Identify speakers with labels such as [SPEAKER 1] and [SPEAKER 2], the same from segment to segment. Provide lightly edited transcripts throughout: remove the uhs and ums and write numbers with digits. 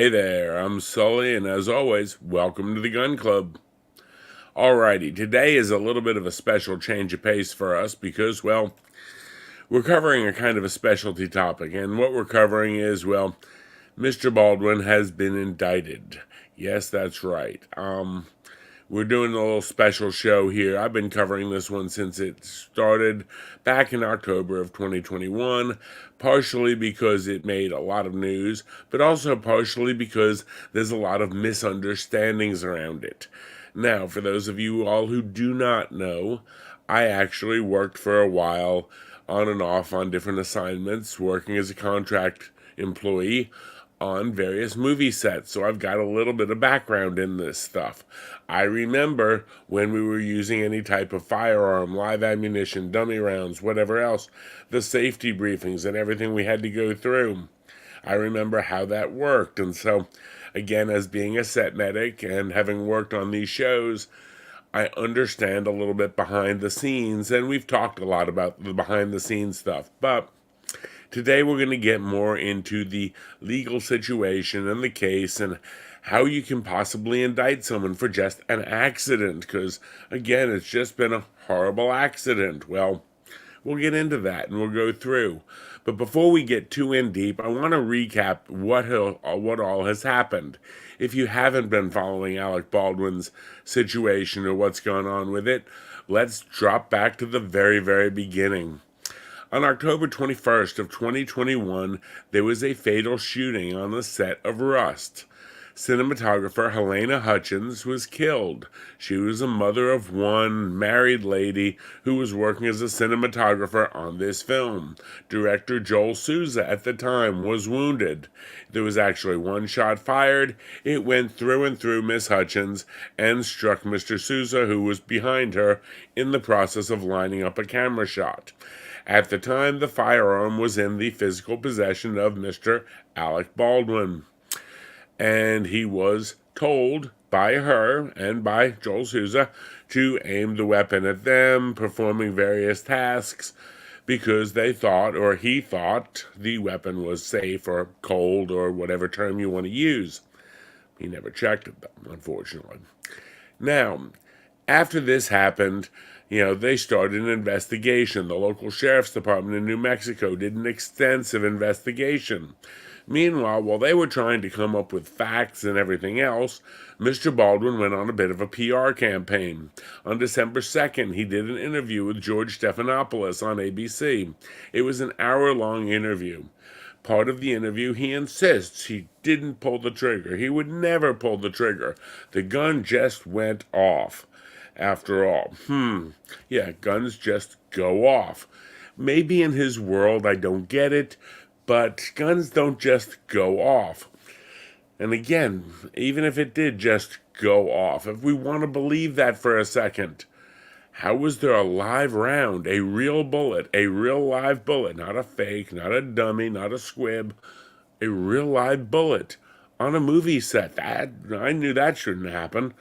[SPEAKER 1] Hey there, I'm Sully, and as always, welcome to the Gun Club. Alrighty, today is a little bit of a special change of pace for us because, well, we're covering a kind of a specialty topic, and what we're covering is, well, Mr. Baldwin has been indicted. Yes, that's right. We're doing a little special show here. I've been covering this one since it started back in October of 2021, partially because it made a lot of news, but also partially because there's a lot of misunderstandings around it. Now, for those of you all who do not know, I actually worked for a while on and off on different assignments, working as a contract employee on various movie sets, so I've got a little bit of background in this stuff. I remember when we were using any type of firearm, live ammunition, dummy rounds, whatever else, the safety briefings and everything we had to go through. I remember how that worked, and so, again, as being a set medic and having worked on these shows, I understand a little bit behind the scenes, and we've talked a lot about the behind the scenes stuff, but today we're going to get more into the legal situation and the case and how you can possibly indict someone for just an accident, because, again, it's just been a horrible accident. Well, we'll get into that and we'll go through. But before we get too in deep, I want to recap what all has happened. If you haven't been following Alec Baldwin's situation or what's going on with it, let's drop back to the very, very beginning. On October 21st of 2021, there was a fatal shooting on the set of Rust. Cinematographer Halyna Hutchins was killed. She was a mother of one, married lady who was working as a cinematographer on this film. Director Joel Souza at the time was wounded. There was actually one shot fired. It went through and through Miss Hutchins and struck Mr. Souza, who was behind her, in the process of lining up a camera shot. At the time, the firearm was in the physical possession of Mr. Alec Baldwin, and he was told by her and by Joel Souza to aim the weapon at them, performing various tasks, because they thought, or he thought, the weapon was safe or cold or whatever term you want to use. He never checked it, though, unfortunately. Now, after this happened, they started an investigation. The local sheriff's department in New Mexico did an extensive investigation. Meanwhile, while they were trying to come up with facts and everything else, Mr. Baldwin went on a bit of a PR campaign. On December 2nd, he did an interview with George Stephanopoulos on ABC. It was an hour-long interview. Part of the interview, he insists he didn't pull the trigger. He would never pull the trigger. The gun just went off. After all, yeah, guns just go off. Maybe in his world I don't get it, but guns don't just go off. And again, even if it did just go off, if we want to believe that for a second, how was there a live round, a real bullet, a real live bullet, not a fake, not a dummy, not a squib, a real live bullet on a movie set? I knew that shouldn't happen.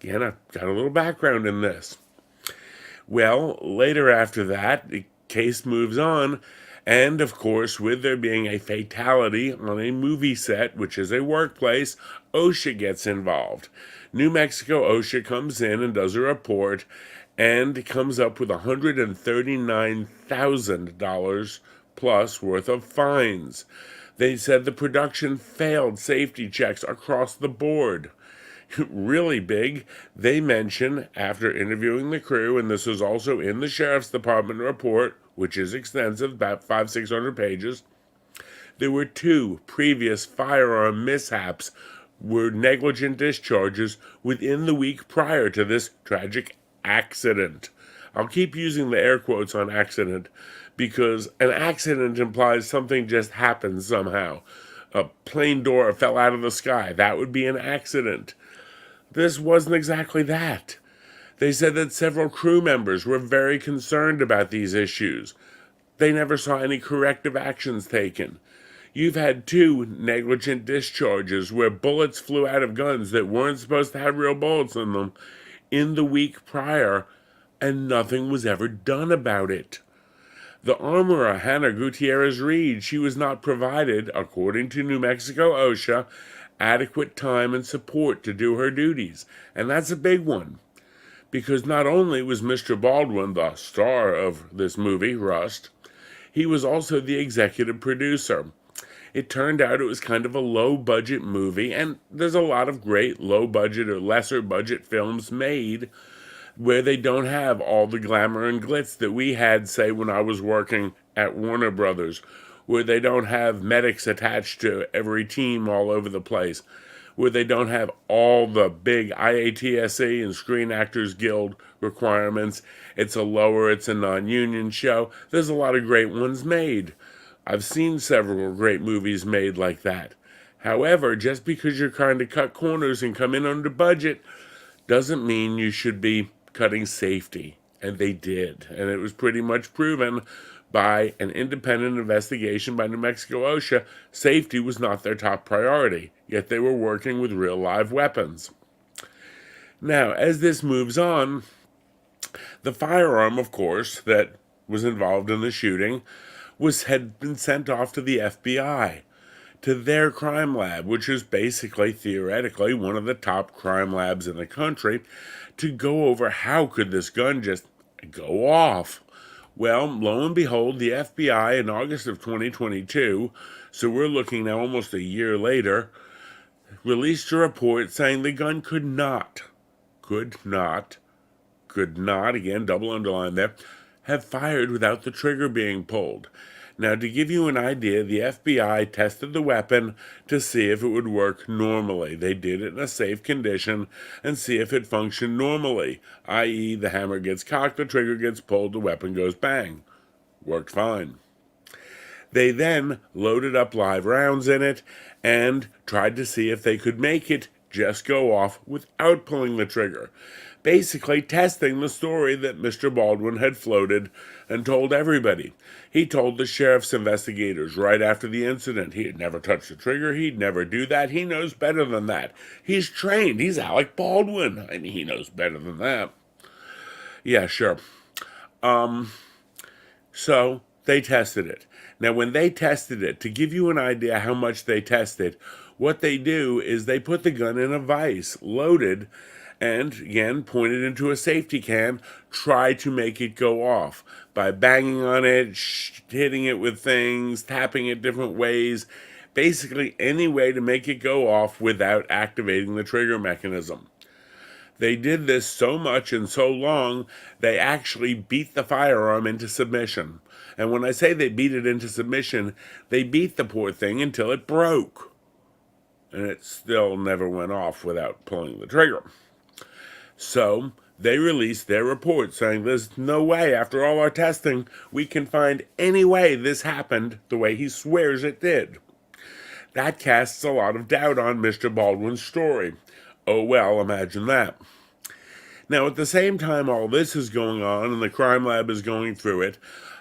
[SPEAKER 1] Again, I've got a little background in this. Well, later after that, the case moves on, and of course, with there being a fatality on a movie set, which is a workplace, OSHA gets involved. New Mexico OSHA comes in and does a report, and comes up with $139,000 plus worth of fines. They said the production failed safety checks across the board. Really big. They mention, after interviewing the crew, and this was also in the sheriff's department report, which is extensive, about 500-600 pages, there were 2 previous firearm mishaps, were negligent discharges within the week prior to this tragic accident. I'll keep using the air quotes on accident because an accident implies something just happened somehow. A plane door fell out of the sky. That would be an accident. This wasn't exactly that. They said that several crew members were very concerned about these issues. They never saw any corrective actions taken. You've had 2 negligent discharges where bullets flew out of guns that weren't supposed to have real bullets in them in the week prior, and nothing was ever done about it. The armorer, Hannah Gutierrez Reed, she was not provided, according to New Mexico OSHA, adequate time and support to do her duties. And that's a big one, because not only was Mr. Baldwin the star of this movie, Rust, he was also the executive producer. It turned out it was kind of a low-budget movie, and there's a lot of great low-budget or lesser-budget films made where they don't have all the glamour and glitz that we had, say, when I was working at Warner Brothers, where they don't have medics attached to every team all over the place, where they don't have all the big IATSE and Screen Actors Guild requirements. It's a non-union show. There's a lot of great ones made. I've seen several great movies made like that. However, just because you're trying to cut corners and come in under budget doesn't mean you should be cutting safety. And they did. And it was pretty much proven by an independent investigation by New Mexico OSHA. Safety was not their top priority, yet they were working with real live weapons. Now, as this moves on, the firearm, of course, that was involved in the shooting had been sent off to the FBI, to their crime lab, which is basically, theoretically, one of the top crime labs in the country, to go over how could this gun just go off. Well, lo and behold, the FBI in August of 2022, so we're looking now almost a year later, released a report saying the gun could not, again, double underline there, have fired without the trigger being pulled. Now, to give you an idea, the FBI tested the weapon to see if it would work normally. They did it in a safe condition and see if it functioned normally, i.e. the hammer gets cocked, the trigger gets pulled, the weapon goes bang. Worked fine. They then loaded up live rounds in it and tried to see if they could make it just go off without pulling the trigger. Basically testing the story that Mr. Baldwin had floated and told everybody. He told the sheriff's investigators right after the incident he had never touched the trigger, he'd never do that, he knows better than that. He's trained, he's Alec Baldwin. I mean, he knows better than that. Yeah, sure. So they tested it. Now, when they tested it, to give you an idea how much they tested, what they do is they put the gun in a vise, loaded, and, again, pointed into a safety can, try to make it go off by banging on it, hitting it with things, tapping it different ways, basically any way to make it go off without activating the trigger mechanism. They did this so much and so long, they actually beat the firearm into submission. And when I say they beat it into submission, they beat the poor thing until it broke. And it still never went off without pulling the trigger. So they released their report saying there's no way, after all our testing, we can find any way this happened the way he swears it did. That casts a lot of doubt on Mr. Baldwin's story. Oh well, imagine that. Now, at the same time all this is going on and the crime lab is going through it,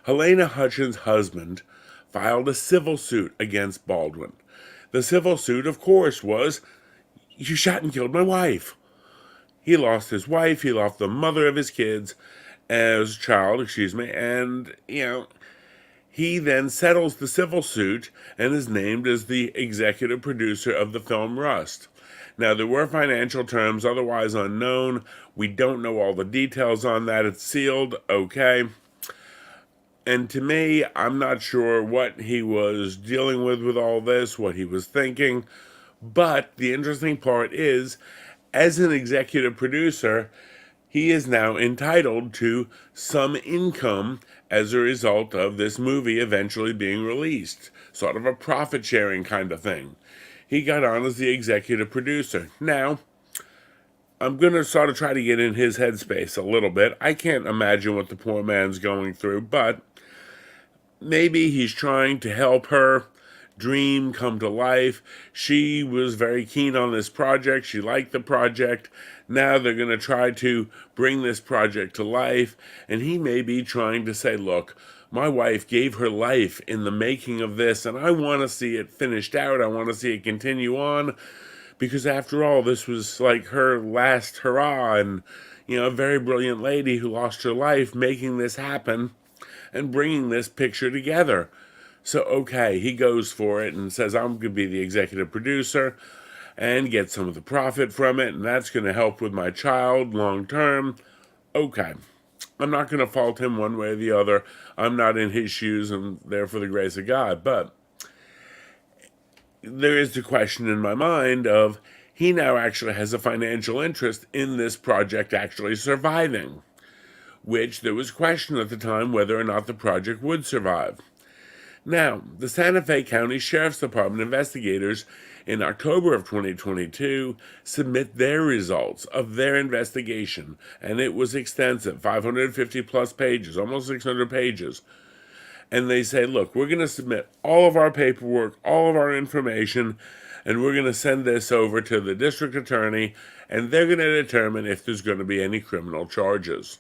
[SPEAKER 1] Halyna Hutchins' husband filed a civil suit against Baldwin. The civil suit, of course, was, you shot and killed my wife. He lost his wife, he lost the mother of his kids, as child, and, he then settles the civil suit and is named as the executive producer of the film Rust. Now, there were financial terms otherwise unknown. We don't know all the details on that. It's sealed, okay. And to me, I'm not sure what he was dealing with all this, what he was thinking. But the interesting part is, as an executive producer, he is now entitled to some income as a result of this movie eventually being released. Sort of a profit-sharing kind of thing. He got on as the executive producer. Now, I'm going to sort of try to get in his headspace a little bit. I can't imagine what the poor man's going through, but maybe he's trying to help her dream come to life. She was very keen on this project. She liked the project. Now they're going to try to bring this project to life, and he may be trying to say, look, my wife gave her life in the making of this, and I want to see it finished out. I want to see it continue on, because after all, this was like her last hurrah, and, a very brilliant lady who lost her life making this happen and bringing this picture together. So, okay, he goes for it and says, I'm going to be the executive producer. and get some of the profit from it, and that's going to help with my child long term. Okay. I'm not going to fault him one way or the other. I'm not in his shoes and there for the grace of God. But there is the question in my mind of he now actually has a financial interest in this project actually surviving, which there was question at the time whether or not the project would survive. Now, the Santa Fe County Sheriff's Department investigators in October of 2022 submit their results of their investigation, and it was extensive, 550 plus pages, almost 600 pages. And they say, look, we're going to submit all of our paperwork, all of our information, and we're going to send this over to the district attorney, and they're going to determine if there's going to be any criminal charges.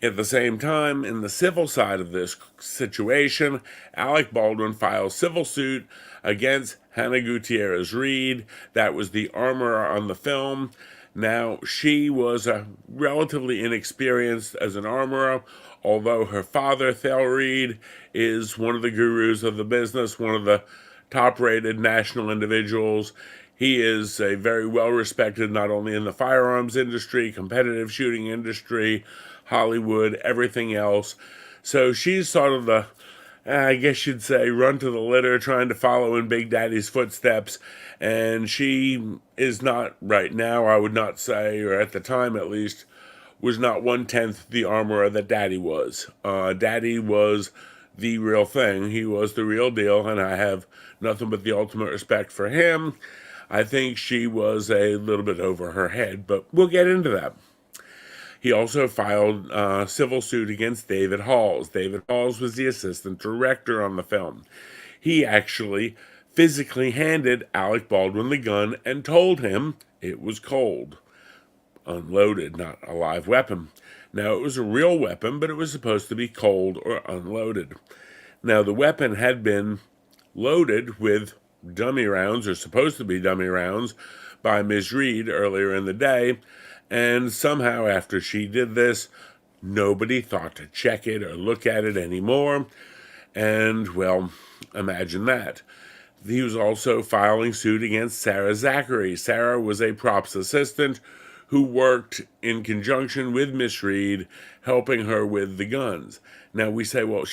[SPEAKER 1] At the same time, in the civil side of this situation, Alec Baldwin files civil suit against Halyna Gutierrez-Reed. That was the armorer on the film. Now, she was relatively inexperienced as an armorer, although her father, Thale Reed, is one of the gurus of the business, one of the top-rated national individuals. He is a very well-respected, not only in the firearms industry, competitive shooting industry, Hollywood, everything else. So she's sort of the, I guess you'd say, run to the litter, trying to follow in Big Daddy's footsteps. And she is not, right now, I would not say, or at the time at least, was not 1/10 the armorer that Daddy was. Daddy was the real thing. He was the real deal, and I have nothing but the ultimate respect for him. I think she was a little bit over her head, but we'll get into that. He also filed a civil suit against David Halls. David Halls was the assistant director on the film. He actually physically handed Alec Baldwin the gun and told him it was cold. Unloaded, not a live weapon. Now, it was a real weapon, but it was supposed to be cold or unloaded. Now, the weapon had been loaded with dummy rounds, or supposed to be dummy rounds, by Ms. Reed earlier in the day, and somehow after she did this, nobody thought to check it or look at it anymore. And, well, imagine that. He was also filing suit against Sarah Zachary. Sarah was a props assistant who worked in conjunction with Miss Reed, helping her with the guns. Now, we say, well,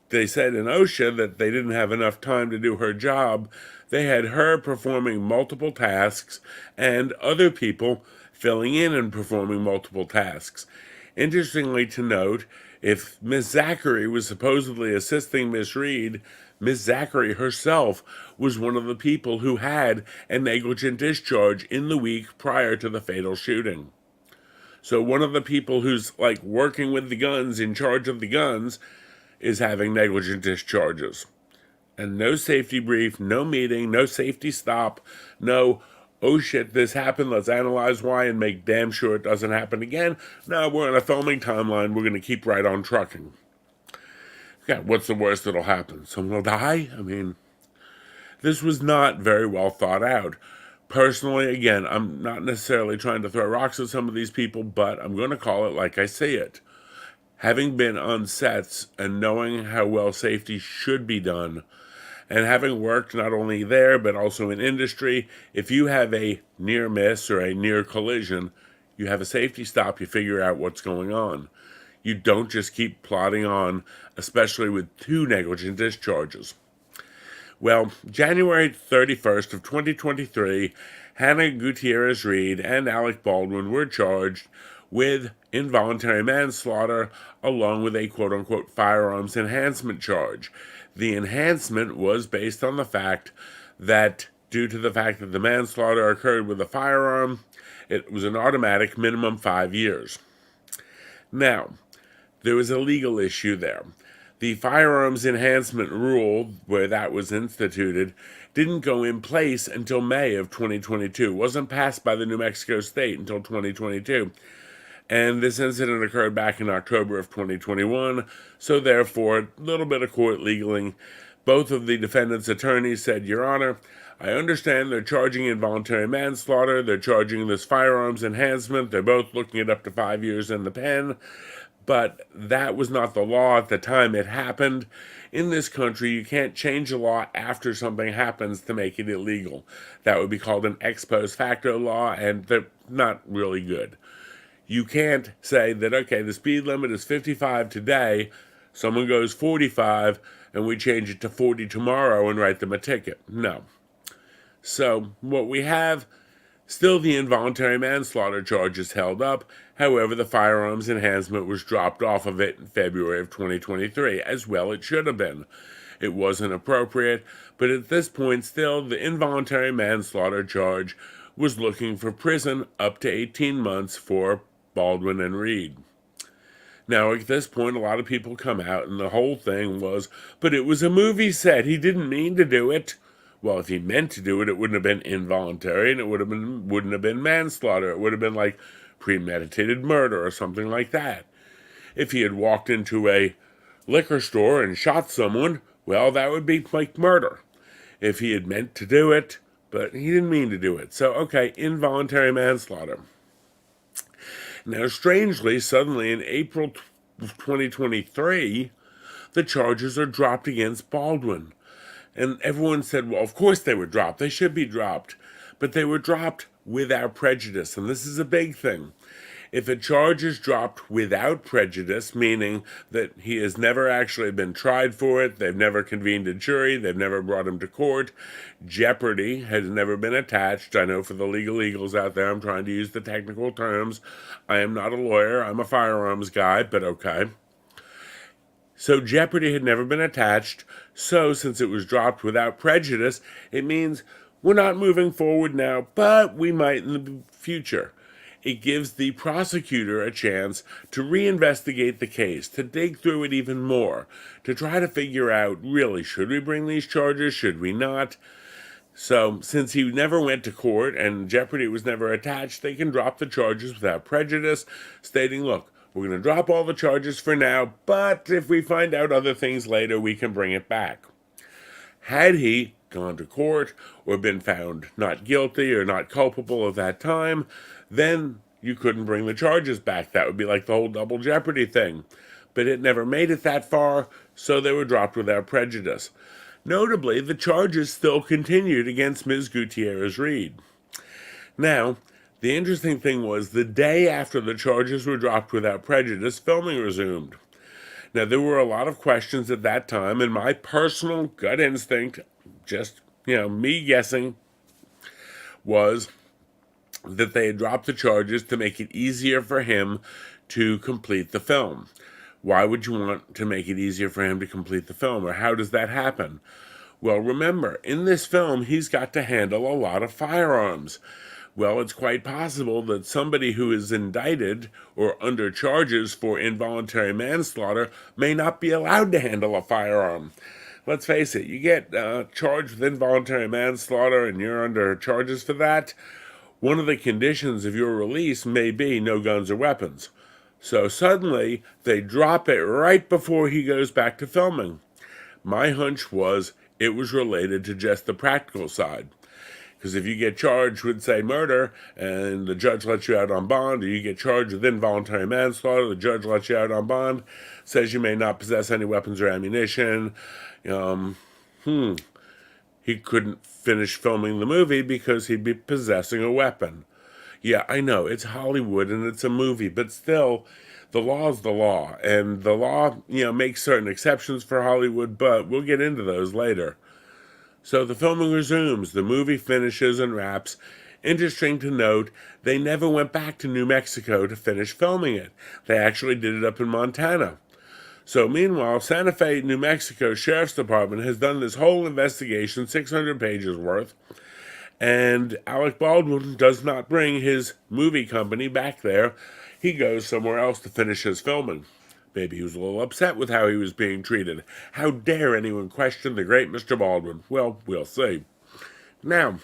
[SPEAKER 1] they said in OSHA that they didn't have enough time to do her job. They had her performing multiple tasks and other people filling in and performing multiple tasks. Interestingly to note, if Miss Zachary was supposedly assisting Miss Reed, Miss Zachary herself was one of the people who had a negligent discharge in the week prior to the fatal shooting. So one of the people who's like working with the guns, in charge of the guns, is having negligent discharges. And no safety brief, no meeting, no safety stop, no, oh shit, this happened, let's analyze why and make damn sure it doesn't happen again. No, we're on a filming timeline, we're going to keep right on trucking. Yeah, what's the worst that'll happen? Someone will die? I mean, this was not very well thought out. Personally, again, I'm not necessarily trying to throw rocks at some of these people, but I'm going to call it like I see it. Having been on sets and knowing how well safety should be done, and having worked not only there but also in industry, if you have a near miss or a near collision, you have a safety stop, you figure out what's going on. You don't just keep plodding on, especially with 2 negligent discharges. Well, January 31st of 2023, Halyna Gutierrez-Reed and Alec Baldwin were charged with involuntary manslaughter along with a quote-unquote firearms enhancement charge. The enhancement was based on the fact that due to the fact that the manslaughter occurred with a firearm, it was an automatic minimum 5 years. Now, there was a legal issue there. The firearms enhancement rule, where that was instituted, didn't go in place until May of 2022. It wasn't passed by the New Mexico state until 2022. And this incident occurred back in October of 2021, so therefore, a little bit of court legaling. Both of the defendant's attorneys said, Your Honor, I understand they're charging involuntary manslaughter, they're charging this firearms enhancement, they're both looking at up to 5 years in the pen, But that was not the law at the time it happened. In this country, you can't change the law after something happens to make it illegal. That would be called an ex post facto law, and they're not really good. You can't say that, okay, the speed limit is 55 today, someone goes 45, and we change it to 40 tomorrow and write them a ticket. No. So what we have, still the involuntary manslaughter charge is held up. However, the firearms enhancement was dropped off of it in February of 2023, as well it should have been. It wasn't appropriate, but at this point still, the involuntary manslaughter charge was looking for prison up to 18 months for Baldwin and Reed. Now, at this point, a lot of people come out, and the whole thing was, but it was a movie set. He didn't mean to do it. Well, if he meant to do it, it wouldn't have been involuntary, and it wouldn't have been manslaughter. It would have been like premeditated murder or something like that. If he had walked into a liquor store and shot someone, well, that would be like murder. If he had meant to do it, but he didn't mean to do it. So, okay, involuntary manslaughter. Now, strangely, suddenly in April 2023, the charges are dropped against Baldwin. And everyone said, well, of course they were dropped. They should be dropped. But they were dropped without prejudice. And this is a big thing. If a charge is dropped without prejudice, meaning that he has never actually been tried for it, they've never convened a jury, they've never brought him to court, jeopardy has never been attached. I know for the legal eagles out there, I'm trying to use the technical terms. I am not a lawyer, I'm a firearms guy, but okay. So jeopardy had never been attached, so since it was dropped without prejudice, it means we're not moving forward now, but we might in the future. It gives the prosecutor a chance to reinvestigate the case, to dig through it even more, to try to figure out, really, should we bring these charges, should we not? So, since he never went to court and jeopardy was never attached, they can drop the charges without prejudice, stating, look, we're going to drop all the charges for now, but if we find out other things later, we can bring it back. Had he gone to court or been found not guilty or not culpable at that time, then you couldn't bring the charges back. That would be like the whole double jeopardy thing. But it never made it that far, so they were dropped without prejudice. Notably, the charges still continued against Ms. Gutierrez-Reed. Now, the interesting thing was the day after the charges were dropped without prejudice, filming resumed. Now, there were a lot of questions at that time, and my personal gut instinct, just, me guessing, was that they had dropped the charges to make it easier for him to complete the film. Why would you want to make it easier for him to complete the film, or how does that happen? Well, remember, in this film, he's got to handle a lot of firearms. Well, it's quite possible that somebody who is indicted or under charges for involuntary manslaughter may not be allowed to handle a firearm. Let's face it, you get charged with involuntary manslaughter and you're under charges for that, one of the conditions of your release may be no guns or weapons. So suddenly, they drop it right before he goes back to filming. My hunch was it was related to just the practical side. Because if you get charged with, say, murder, and the judge lets you out on bond, or you get charged with involuntary manslaughter, the judge lets you out on bond, says you may not possess any weapons or ammunition, he couldn't finish filming the movie because he'd be possessing a weapon. Yeah, I know, it's Hollywood and it's a movie, but still, the law's the law. And the law, makes certain exceptions for Hollywood, but we'll get into those later. So the filming resumes, the movie finishes and wraps. Interesting to note, they never went back to New Mexico to finish filming it. They actually did it up in Montana. So meanwhile, Santa Fe, New Mexico Sheriff's Department has done this whole investigation, 600 pages worth, and Alec Baldwin does not bring his movie company back there. He goes somewhere else to finish his filming. Maybe he was a little upset with how he was being treated. How dare anyone question the great Mr. Baldwin? Well, we'll see. Now,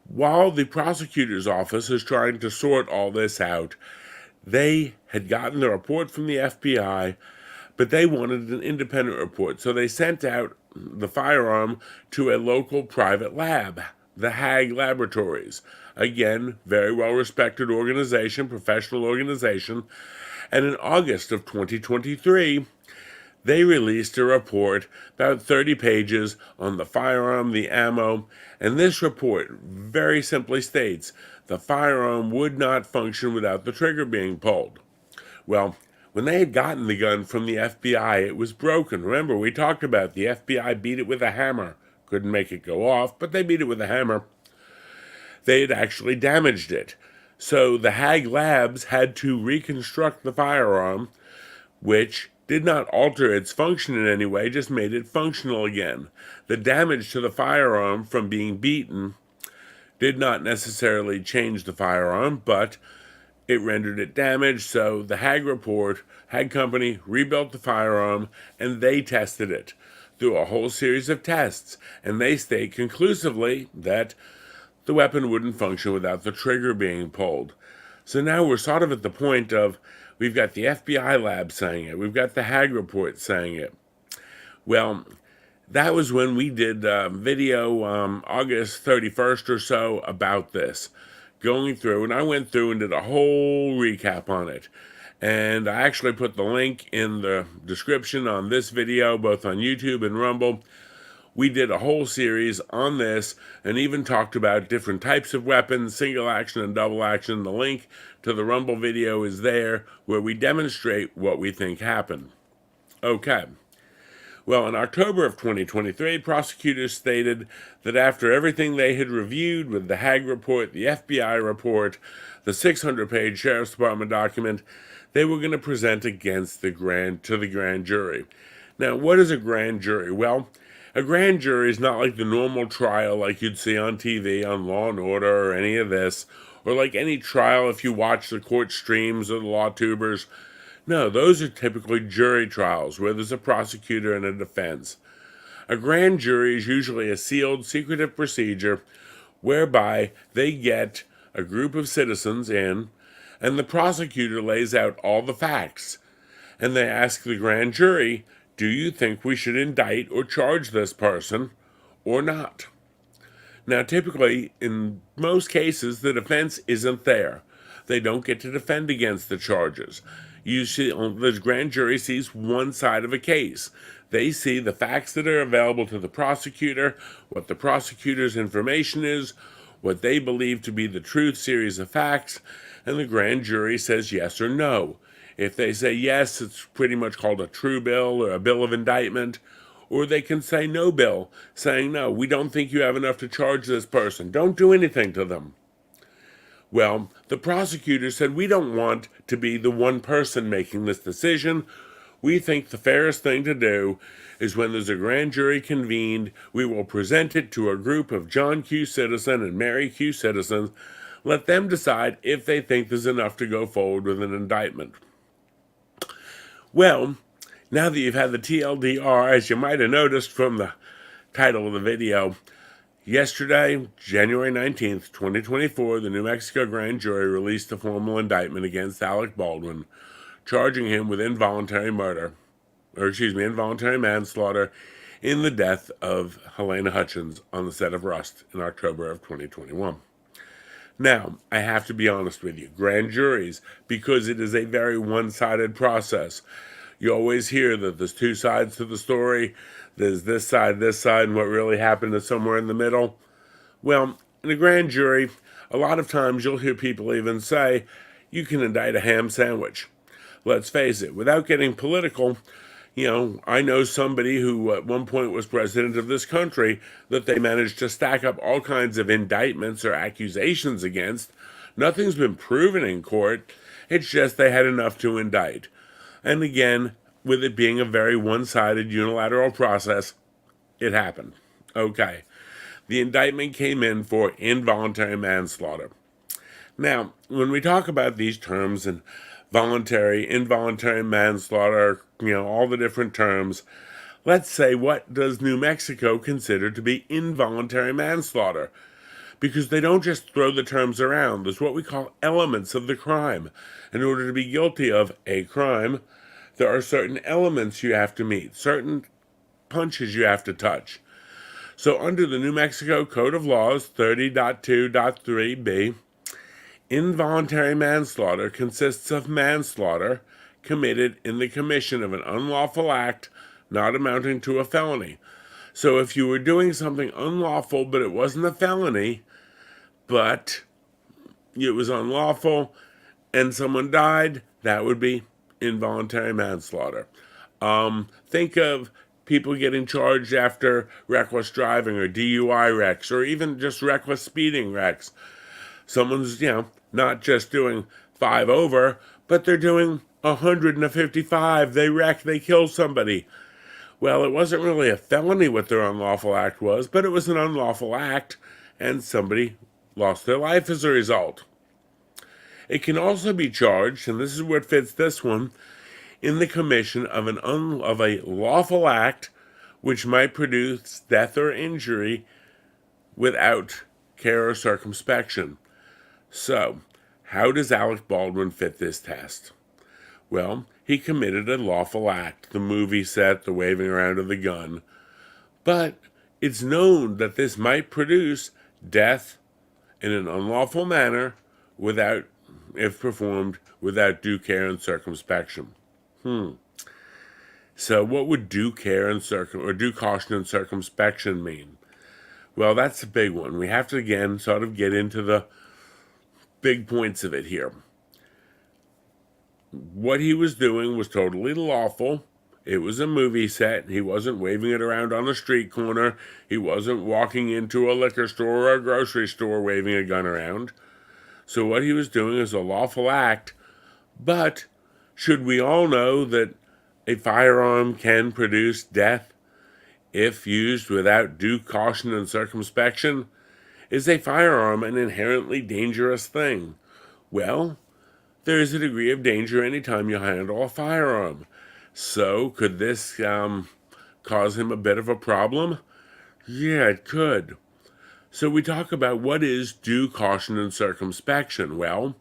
[SPEAKER 1] while the prosecutor's office is trying to sort all this out, they had gotten the report from the FBI, but they wanted an independent report, so they sent out the firearm to a local private lab, the Haag Laboratories. Again, very well-respected organization, professional organization, And in August of 2023, they released a report, about 30 pages, on the firearm, the ammo, and this report very simply states the firearm would not function without the trigger being pulled. Well, when they had gotten the gun from the FBI, it was broken. Remember, we talked about the FBI beat it with a hammer. Couldn't make it go off, but they beat it with a hammer. They had actually damaged it. So the Haag Labs had to reconstruct the firearm, which did not alter its function in any way, just made it functional again. The damage to the firearm from being beaten did not necessarily change the firearm, but it rendered it damaged, so the Haag company rebuilt the firearm, and they tested it through a whole series of tests, and they state conclusively that the weapon wouldn't function without the trigger being pulled. So now we're sort of at the point of, we've got the FBI lab saying it, we've got the Haag report saying it. Well, that was when we did a video August 31st or so about this, going through, and I went through and did a whole recap on it. And I actually put the link in the description on this video, both on YouTube and Rumble. We did a whole series on this and even talked about different types of weapons, single action and double action. The link to the Rumble video is there, where we demonstrate what we think happened. Okay. Well, in October of 2023, prosecutors stated that after everything they had reviewed with the Haag report, the FBI report, the 600-page Sheriff's Department document, they were going to present against the grand jury. Now, what is a grand jury? Well, a grand jury is not like the normal trial like you'd see on TV, on Law and Order, or any of this, or like any trial if you watch the court streams or the law tubers. No, those are typically jury trials where there's a prosecutor and a defense. A grand jury is usually a sealed, secretive procedure whereby they get a group of citizens in, and the prosecutor lays out all the facts. And they ask the grand jury, do you think we should indict or charge this person or not? Now, typically, in most cases, the defense isn't there. They don't get to defend against the charges. Usually, the grand jury sees one side of a case. They see the facts that are available to the prosecutor, what the prosecutor's information is, what they believe to be the truth series of facts, and the grand jury says yes or no. If they say yes, it's pretty much called a true bill or a bill of indictment, or they can say no bill, saying no, we don't think you have enough to charge this person. Don't do anything to them. Well, the prosecutor said, we don't want to be the one person making this decision. We think the fairest thing to do is when there's a grand jury convened, we will present it to a group of John Q. Citizen and Mary Q. Citizens. Let them decide if they think there's enough to go forward with an indictment. Well, now that you've had the TLDR, as you might have noticed from the title of the video, yesterday, January 19th, 2024, the New Mexico grand jury released a formal indictment against Alec Baldwin, charging him with involuntary manslaughter in the death of Halyna Hutchins on the set of Rust in October of 2021. Now, I have to be honest with you, grand juries, because it is a very one-sided process. You always hear that there's two sides to the story. There's this side, and what really happened is somewhere in the middle. Well, in a grand jury, a lot of times you'll hear people even say, you can indict a ham sandwich. Let's face it, without getting political, I know somebody who at one point was president of this country that they managed to stack up all kinds of indictments or accusations against. Nothing's been proven in court. It's just they had enough to indict. And again, with it being a very one-sided unilateral process, it happened. Okay. The indictment came in for involuntary manslaughter. Now, when we talk about these terms and voluntary, involuntary manslaughter, all the different terms, let's say, what does New Mexico consider to be involuntary manslaughter? Because they don't just throw the terms around. There's what we call elements of the crime. In order to be guilty of a crime, there are certain elements you have to meet, certain punches you have to touch. So under the New Mexico Code of Laws 30.2.3b, involuntary manslaughter consists of manslaughter committed in the commission of an unlawful act not amounting to a felony. So if you were doing something unlawful but it wasn't a felony, but it was unlawful and someone died, that would be involuntary manslaughter. Think of people getting charged after reckless driving or DUI wrecks or even just reckless speeding wrecks. Someone's, not just doing 5 over, but they're doing 155. They wreck, they kill somebody. Well, it wasn't really a felony what their unlawful act was, but it was an unlawful act, and somebody lost their life as a result. It can also be charged, and this is what fits this one, in the commission of a lawful act which might produce death or injury without care or circumspection. So, how does Alec Baldwin fit this test? Well, he committed a lawful act, the movie set, the waving around of the gun, but it's known that this might produce death in an unlawful manner if performed without due care and circumspection. So what would due care and due caution and circumspection mean? Well, that's a big one. We have to, again, sort of get into the big points of it here. What he was doing was totally lawful. It was a movie set. He wasn't waving it around on a street corner. He wasn't walking into a liquor store or a grocery store waving a gun around. So what he was doing is a lawful act. But should we all know that a firearm can produce death if used without due caution and circumspection? Is a firearm an inherently dangerous thing? Well, there is a degree of danger anytime you handle a firearm. So, could this cause him a bit of a problem? Yeah, it could. So we talk about what is due caution and circumspection. Well,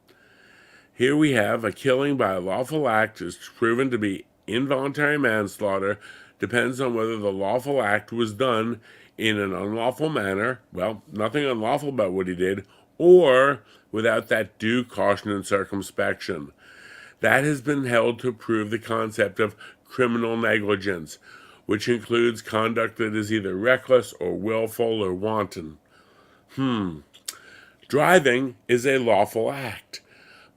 [SPEAKER 1] here we have a killing by a lawful act is proven to be involuntary manslaughter, depends on whether the lawful act was done in an unlawful manner, well, nothing unlawful about what he did, or without that due caution and circumspection. That has been held to prove the concept of criminal negligence, which includes conduct that is either reckless or willful or wanton. Driving is a lawful act,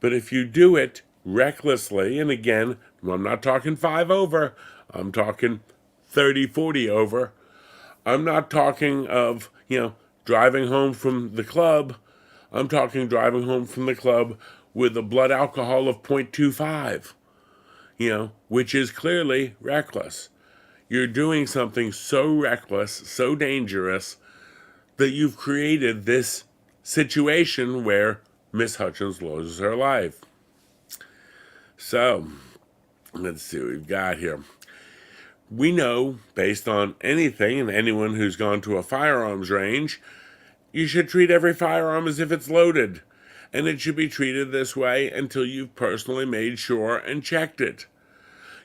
[SPEAKER 1] but if you do it recklessly, and again, I'm not talking 5 over, I'm talking 30, 40 over. I'm not talking of, driving home from the club. I'm talking driving home from the club with a blood alcohol of 0.25, which is clearly reckless. You're doing something so reckless, so dangerous, that you've created this situation where Miss Hutchins loses her life. So, let's see what we've got here. We know, based on anything, and anyone who's gone to a firearms range, you should treat every firearm as if it's loaded. And it should be treated this way until you've personally made sure and checked it.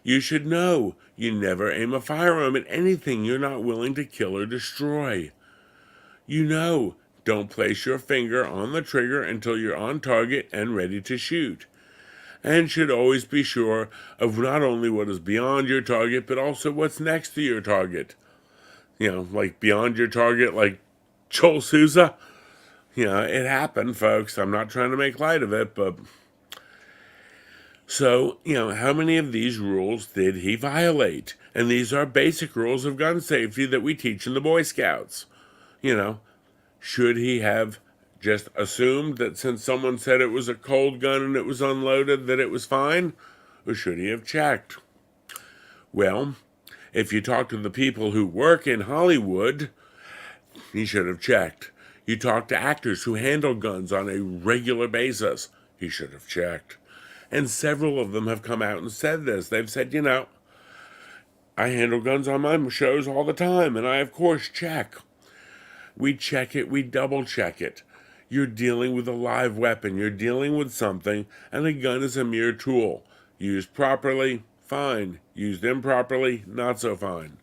[SPEAKER 1] You should know you never aim a firearm at anything you're not willing to kill or destroy. Don't place your finger on the trigger until you're on target and ready to shoot. And should always be sure of not only what is beyond your target, but also what's next to your target. Like beyond your target, like Joel Souza. It happened, folks. I'm not trying to make light of it, but... So, how many of these rules did he violate? And these are basic rules of gun safety that we teach in the Boy Scouts. Should he have just assumed that since someone said it was a cold gun and it was unloaded that it was fine? Or should he have checked? Well, if you talk to the people who work in Hollywood, he should have checked. You talk to actors who handle guns on a regular basis, he should have checked. And several of them have come out and said this. They've said, I handle guns on my shows all the time, and I, of course, check. We check it, we double check it. You're dealing with a live weapon. You're dealing with something, and a gun is a mere tool. Used properly, fine. Used improperly, not so fine.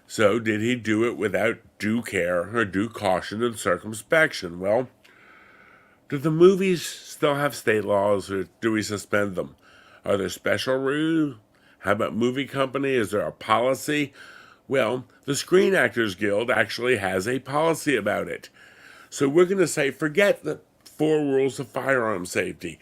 [SPEAKER 1] So, did he do it without due care or due caution and circumspection? Well, do the movies still have state laws, or do we suspend them? Are there special rules? How about movie company? Is there a policy? Well, the Screen Actors Guild actually has a policy about it. So we're going to say, forget the 4 rules of firearm safety.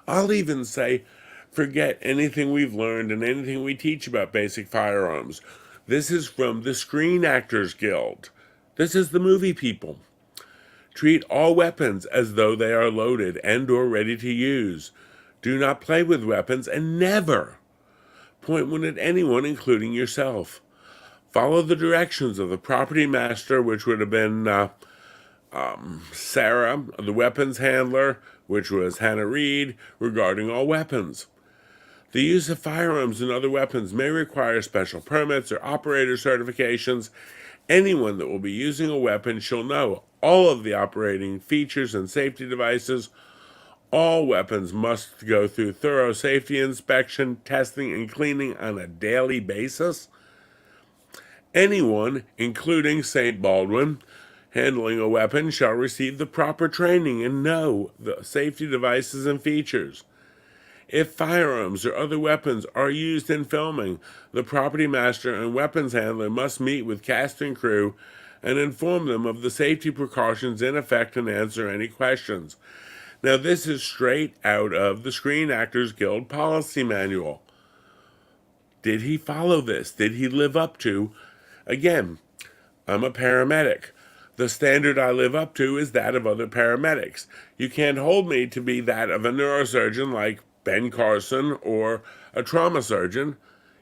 [SPEAKER 1] I'll even say, forget anything we've learned and anything we teach about basic firearms. This is from the Screen Actors Guild. This is the movie people. Treat all weapons as though they are loaded and or ready to use. Do not play with weapons and never point one at anyone, including yourself. Follow the directions of the property master, which would have been Sarah, the weapons handler, which was Hannah Reed, regarding all weapons. The use of firearms and other weapons may require special permits or operator certifications. Anyone that will be using a weapon shall know all of the operating features and safety devices. All weapons must go through thorough safety inspection, testing, and cleaning on a daily basis. Anyone, including St. Baldwin, handling a weapon shall receive the proper training and know the safety devices and features. If firearms or other weapons are used in filming, the property master and weapons handler must meet with cast and crew and inform them of the safety precautions in effect and answer any questions. Now, this is straight out of the Screen Actors Guild policy manual. Did he follow this? Did he live up to? Again, I'm a paramedic. The standard I live up to is that of other paramedics. You can't hold me to be that of a neurosurgeon like Ben Carson or a trauma surgeon.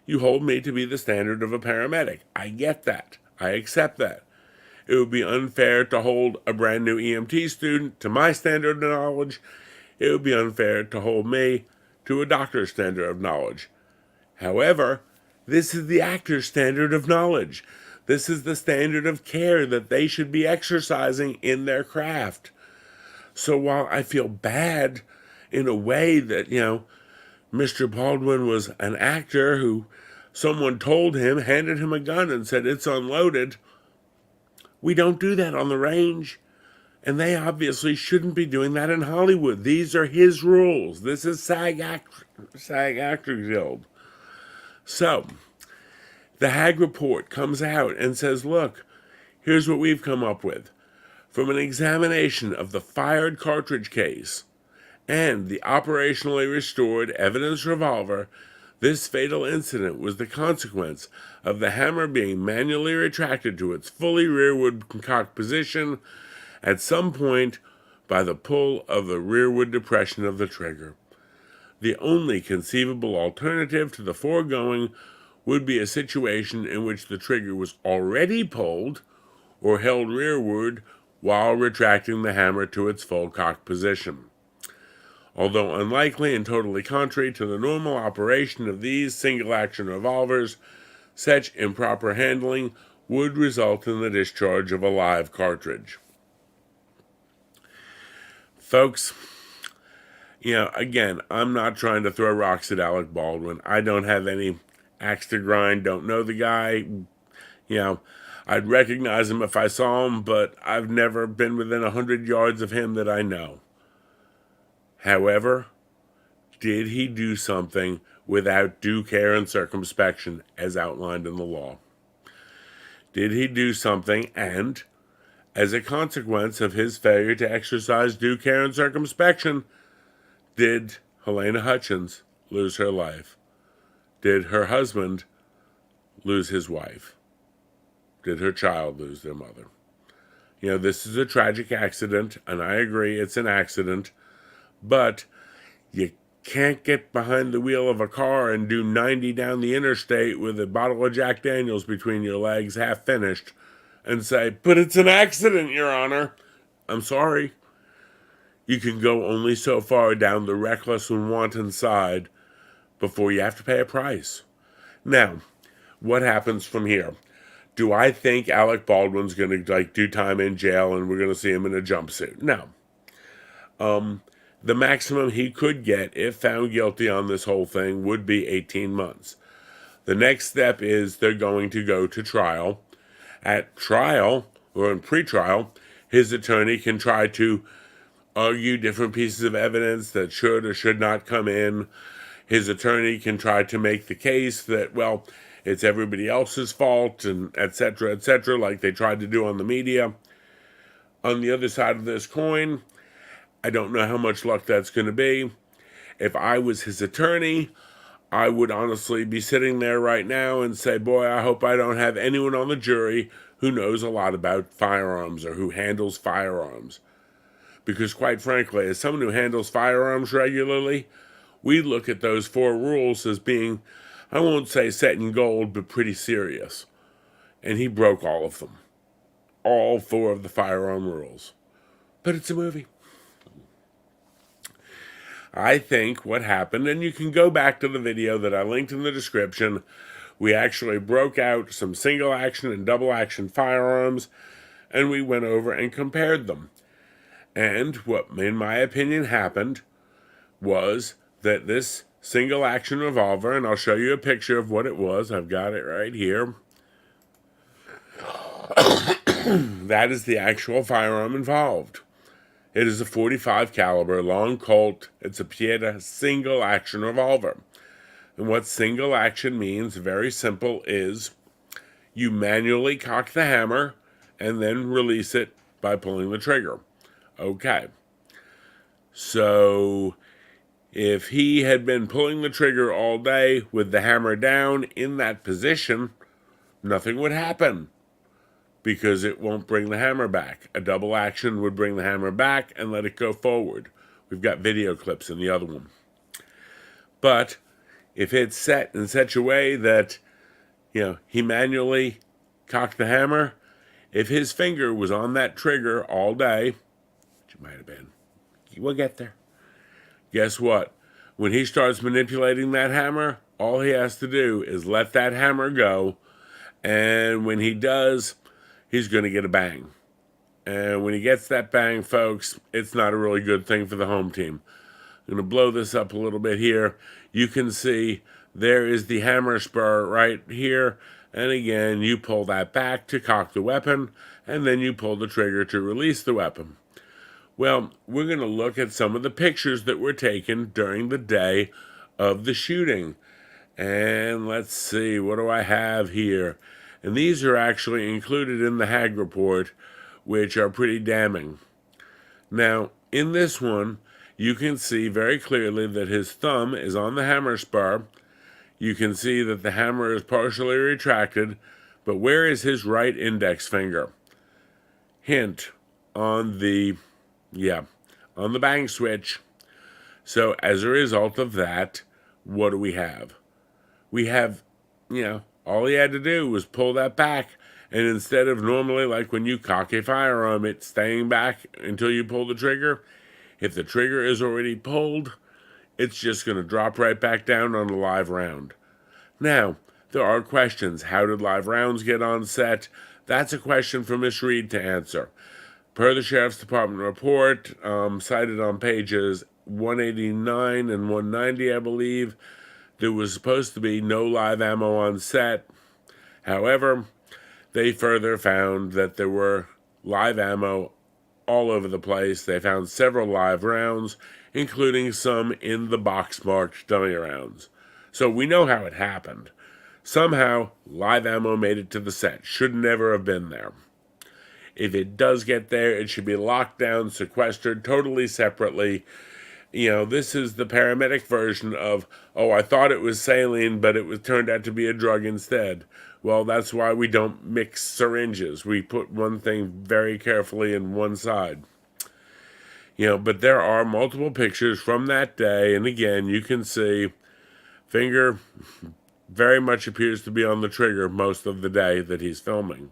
[SPEAKER 1] You hold me to be the standard of a paramedic. I get that. I accept that. It would be unfair to hold a brand new EMT student to my standard of knowledge. It would be unfair to hold me to a doctor's standard of knowledge. However, this is the actor's standard of knowledge. This is the standard of care that they should be exercising in their craft. So while I feel bad in a way that, Mr. Baldwin was an actor who someone told him, handed him a gun and said it's unloaded, we don't do that on the range. And they obviously shouldn't be doing that in Hollywood. These are his rules. This is SAG Actors Guild. So, the Hague report comes out and says, look, here's what we've come up with. From an examination of the fired cartridge case and the operationally restored evidence revolver, this fatal incident was the consequence of the hammer being manually retracted to its fully rearward cocked position at some point by the pull of the rearward depression of the trigger. The only conceivable alternative to the foregoing would be a situation in which the trigger was already pulled or held rearward while retracting the hammer to its full cocked position. Although unlikely and totally contrary to the normal operation of these single-action revolvers, such improper handling would result in the discharge of a live cartridge. Folks, again, I'm not trying to throw rocks at Alec Baldwin. I don't have any axe to grind, don't know the guy. I'd recognize him if I saw him, but I've never been within 100 yards of him that I know. However, did he do something without due care and circumspection as outlined in the law? Did he do something, and as a consequence of his failure to exercise due care and circumspection, did Halyna Hutchins lose her life? Did her husband lose his wife? Did her child lose their mother? This is a tragic accident, and I agree it's an accident, but you can't get behind the wheel of a car and do 90 down the interstate with a bottle of Jack Daniels between your legs, half finished, and say, but it's an accident, Your Honor. I'm sorry. You can go only so far down the reckless and wanton side before you have to pay a price. Now, what happens from here? Do I think Alec Baldwin's going to do time in jail and we're going to see him in a jumpsuit? No. The maximum he could get, if found guilty on this whole thing, would be 18 months. The next step is they're going to go to trial. At trial, or in pretrial, his attorney can try to argue different pieces of evidence that should or should not come in. his attorney can try to make the case that, well, it's everybody else's fault, and etc., like they tried to do on the media. On the other side of this coin, I don't know how much luck that's going to be. If I was his attorney, I would honestly be sitting there right now and say, boy, I hope I don't have anyone on the jury who knows a lot about firearms or who handles firearms. Because quite frankly, as someone who handles firearms regularly, we look at those 4 rules as being, I won't say set in gold, but pretty serious. And he broke all of them. All 4 of the firearm rules. But it's a movie. I think what happened, and you can go back to the video that I linked in the description, we actually broke out some single action and double action firearms, and we went over and compared them. And what, in my opinion, happened was that this single action revolver, and I'll show you a picture of what it was, I've got it right here. That is the actual firearm involved. It is a .45 caliber long Colt. It's a Pieta single action revolver. And what single action means, very simple, is you manually cock the hammer and then release it by pulling the trigger. Okay. So if he had been pulling the trigger all day with the hammer down in that position, nothing would happen, because it won't bring the hammer back. A double action would bring the hammer back and let it go forward. We've got video clips in the other one. But if it's set in such a way that, he manually cocked the hammer, if his finger was on that trigger all day, which it might have been, we'll get there. Guess what? When he starts manipulating that hammer, all he has to do is let that hammer go, and when he does, he's going to get a bang. And when he gets that bang, folks, it's not a really good thing for the home team. I'm going to blow this up a little bit here. You can see there is the hammer spur right here. And again, you pull that back to cock the weapon, and then you pull the trigger to release the weapon. Well, we're going to look at some of the pictures that were taken during the day of the shooting. And let's see, what do I have here? And these are actually included in the Hague report, which are pretty damning. Now, in this one, you can see very clearly that his thumb is on the hammer spur. You can see that the hammer is partially retracted, but where is his right index finger? Hint, on the bang switch. So as a result of that, what do we have? We have, all he had to do was pull that back, and instead of normally, like when you cock a firearm, it's staying back until you pull the trigger, if the trigger is already pulled, it's just going to drop right back down on the live round. Now, there are questions. How did live rounds get on set? That's a question for Miss Reed to answer. Per the Sheriff's Department report, cited on pages 189 and 190, I believe, there was supposed to be no live ammo on set. However, they further found that there were live ammo all over the place. They found several live rounds, including some in the box-marked dummy rounds. So we know how it happened. Somehow, live ammo made it to the set. Should never have been there. If it does get there, it should be locked down, sequestered, totally separately. This is the paramedic version of, I thought it was saline, but it turned out to be a drug instead. Well, that's why we don't mix syringes. We put one thing very carefully in one side. But there are multiple pictures from that day, and again, you can see finger very much appears to be on the trigger most of the day that he's filming.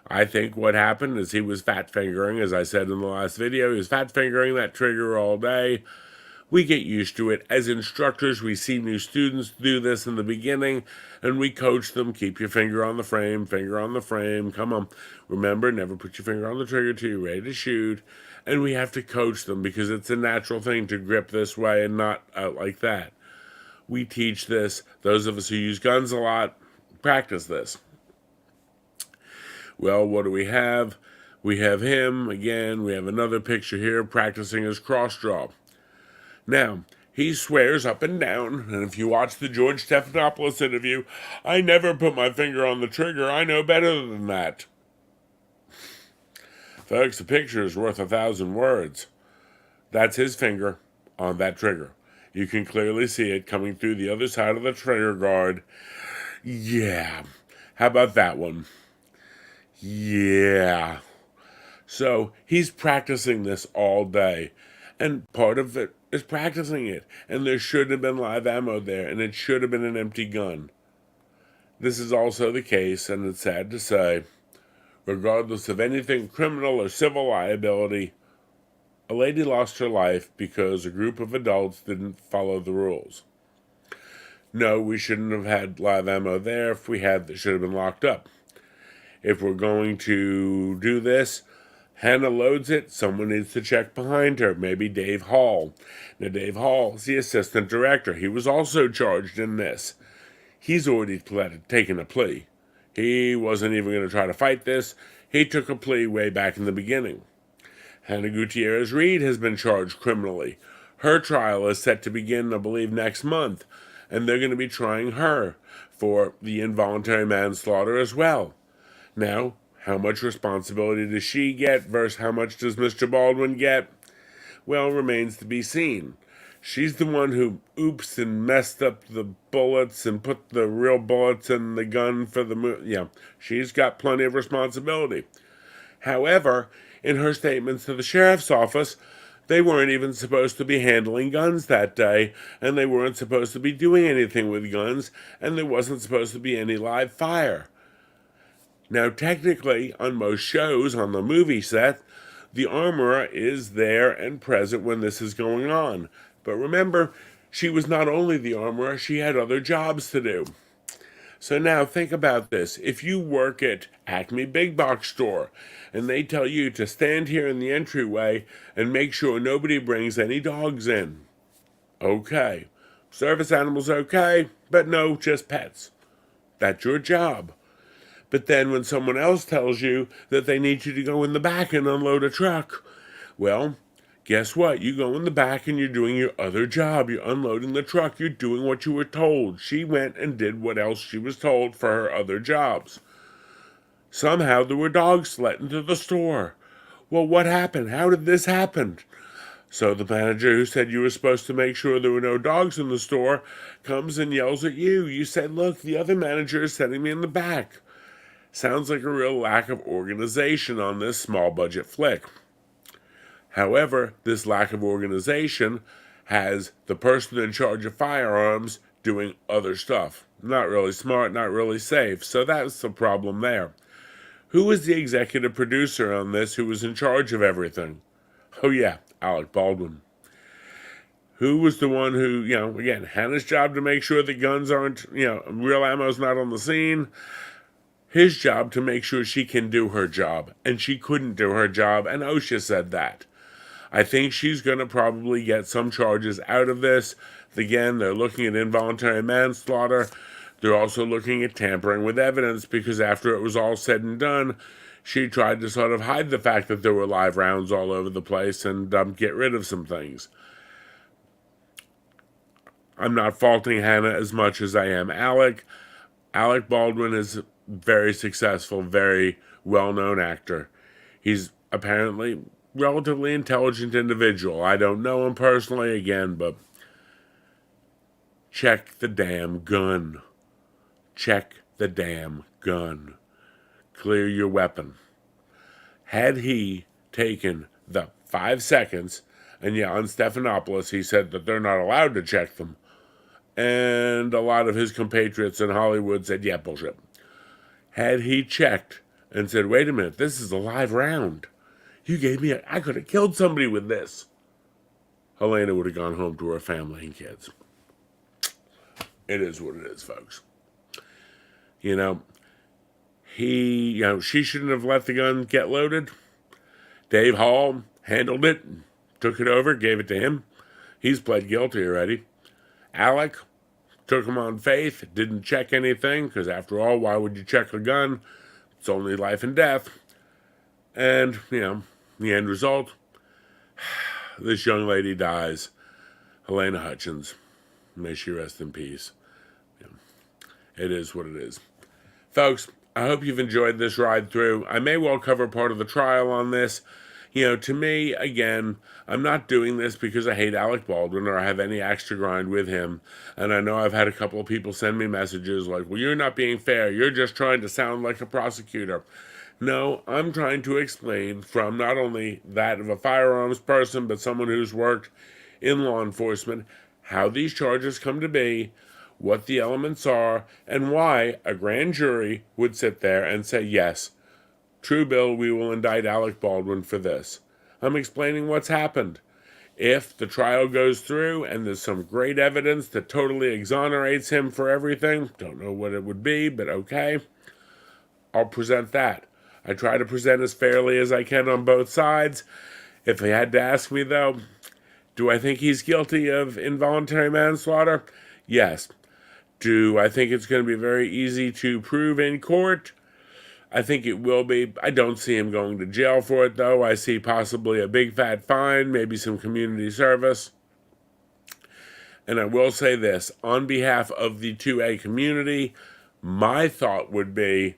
[SPEAKER 1] I think what happened is he was fat fingering, as I said in the last video. He was fat fingering that trigger all day. We get used to it. As instructors, we see new students do this in the beginning, and we coach them. Keep your finger on the frame, come on. Remember, never put your finger on the trigger till you're ready to shoot. And we have to coach them because it's a natural thing to grip this way and not out like that. We teach this. Those of us who use guns a lot practice this. Well, what do we have? We have him, again, we have another picture here practicing his cross draw. Now, He swears up and down, and if you watch the George Stephanopoulos interview, I never put my finger on the trigger. I know better than that. Folks, a picture is worth 1,000 words. That's his finger on that trigger. You can clearly see it coming through the other side of the trigger guard. Yeah. How about that one? Yeah. So he's practicing this all day. And part of it is practicing it. And there should have been live ammo there. And it should have been an empty gun. This is also the case, and it's sad to say, regardless of anything criminal or civil liability, a lady lost her life because a group of adults didn't follow the rules. No, we shouldn't have had live ammo there. If we had, they should have been locked up. If we're going to do this, Hannah loads it, someone needs to check behind her, maybe Dave Hall. Now, Dave Hall is the assistant director. He was also charged in this. He's already taken a plea. He wasn't even going to try to fight this. He took a plea way back in the beginning. Hannah Gutierrez-Reed has been charged criminally. Her trial is set to begin, I believe, next month, and they're going to be trying her for the involuntary manslaughter as well. Now, how much responsibility does she get versus how much does Mr. Baldwin get? Well, remains to be seen. She's the one who oops and messed up the bullets and put the real bullets in the gun for the movie. Yeah, she's got plenty of responsibility. However, in her statements to the sheriff's office, they weren't even supposed to be handling guns that day, and they weren't supposed to be doing anything with guns, and there wasn't supposed to be any live fire. Now, technically, on most shows on the movie set, the armorer is there and present when this is going on. But remember, she was not only the armorer, she had other jobs to do. So now think about this. If you work at Acme Big Box Store and they tell you to stand here in the entryway and make sure nobody brings any dogs in. Okay. Service animals okay, but no, just pets. That's your job. But then when someone else tells you that they need you to go in the back and unload a truck, well, guess what? You go in the back and you're doing your other job. You're unloading the truck. You're doing what you were told. She went and did what else she was told for her other jobs. Somehow there were dogs let into the store. Well, what happened? How did this happen? So the manager who said you were supposed to make sure there were no dogs in the store comes and yells at you. You said, look, the other manager is sending me in the back. Sounds like a real lack of organization on this small budget flick. However, this lack of organization has the person in charge of firearms doing other stuff. Not really smart, not really safe. So that's the problem there. Who was the executive producer on this who was in charge of everything? Oh yeah, Alec Baldwin. Who was the one who, again, Hannah's job to make sure the guns aren't, real ammo's not on the scene. His job to make sure she can do her job. And she couldn't do her job, and OSHA said that. I think she's going to probably get some charges out of this. Again, they're looking at involuntary manslaughter. They're also looking at tampering with evidence because after it was all said and done, she tried to sort of hide the fact that there were live rounds all over the place and get rid of some things. I'm not faulting Hannah as much as I am Alec. Alec Baldwin is very successful, very well-known actor. He's apparently relatively intelligent individual. I don't know him personally, again, but check the damn gun. Check the damn gun. Clear your weapon. Had he taken the 5 seconds, and on Stephanopoulos he said that they're not allowed to check them, and a lot of his compatriots in Hollywood said, yeah, bullshit. Had he checked and said, wait a minute, this is a live round. You gave me I could have killed somebody with this. Halyna would have gone home to her family and kids. It is what it is, folks. She shouldn't have let the gun get loaded. Dave Hall handled it, took it over, gave it to him. He's pled guilty already. Alec took him on faith, didn't check anything, because after all, why would you check a gun? It's only life and death. And, the end result, this young lady dies. Halyna Hutchins. May she rest in peace. It is what it is. Folks, I hope you've enjoyed this ride through. I may well cover part of the trial on this. To me, again, I'm not doing this because I hate Alec Baldwin or I have any axe to grind with him. And I know I've had a couple of people send me messages like, well, you're not being fair. You're just trying to sound like a prosecutor. No, I'm trying to explain from not only that of a firearms person, but someone who's worked in law enforcement, how these charges come to be, what the elements are, and why a grand jury would sit there and say, yes, true bill, we will indict Alec Baldwin for this. I'm explaining what's happened. If the trial goes through and there's some great evidence that totally exonerates him for everything, don't know what it would be, but okay, I'll present that. I try to present as fairly as I can on both sides. If they had to ask me, though, do I think he's guilty of involuntary manslaughter? Yes. Do I think it's going to be very easy to prove in court? I think it will be. I don't see him going to jail for it, though. I see possibly a big fat fine, maybe some community service. And I will say this, on behalf of the 2A community, my thought would be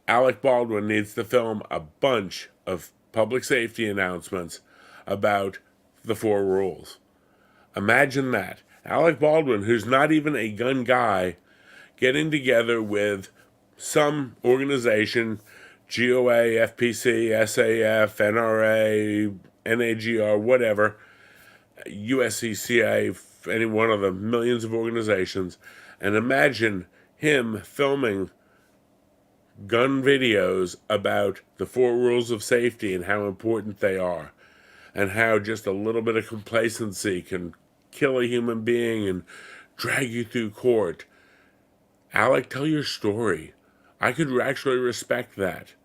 [SPEAKER 1] Alec Baldwin needs to film a bunch of public safety announcements about the 4 rules. Imagine that. Alec Baldwin, who's not even a gun guy, getting together with some organization, GOA, FPC, SAF, NRA, NAGR, whatever, USCCA, any one of the millions of organizations, and imagine him filming gun videos about the 4 rules of safety and how important they are, and how just a little bit of complacency can kill a human being and drag you through court. Alec, tell your story. I could actually respect that.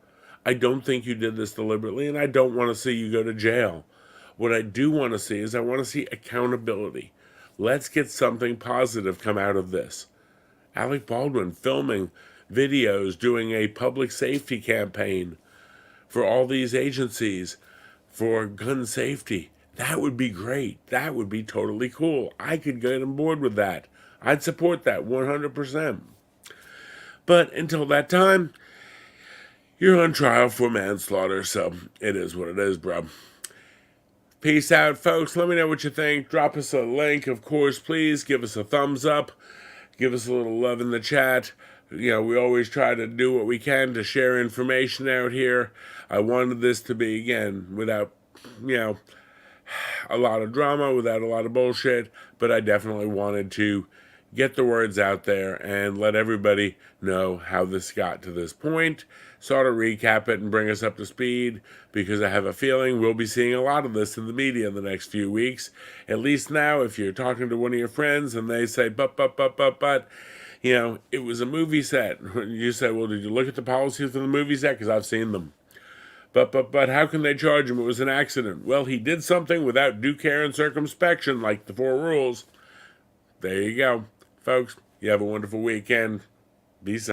[SPEAKER 1] I don't think you did this deliberately, and I don't want to see you go to jail. What I do want to see is I want to see accountability. Let's get something positive come out of this. Alec Baldwin filming videos, doing a public safety campaign for all these agencies for gun safety. That would be great. That would be totally cool. I could get on board with that. I'd support that 100%. But until that time, you're on trial for manslaughter, so it is what it is, bro. Peace out, folks. Let me know what you think. Drop us a link, of course, please. Give us a thumbs up. Give us a little love in the chat. We always try to do what we can to share information out here. I wanted this to be, again, without, a lot of drama, without a lot of bullshit, but I definitely wanted to get the words out there and let everybody know how this got to this point, sort of recap it and bring us up to speed, because I have a feeling we'll be seeing a lot of this in the media in the next few weeks. At least now, if you're talking to one of your friends and they say, but, it was a movie set. You say, well, did you look at the policies for the movie set? Because I've seen them. But how can they charge him? It was an accident. Well, he did something without due care and circumspection, like the 4 rules. There you go. Folks, you have a wonderful weekend. Be safe.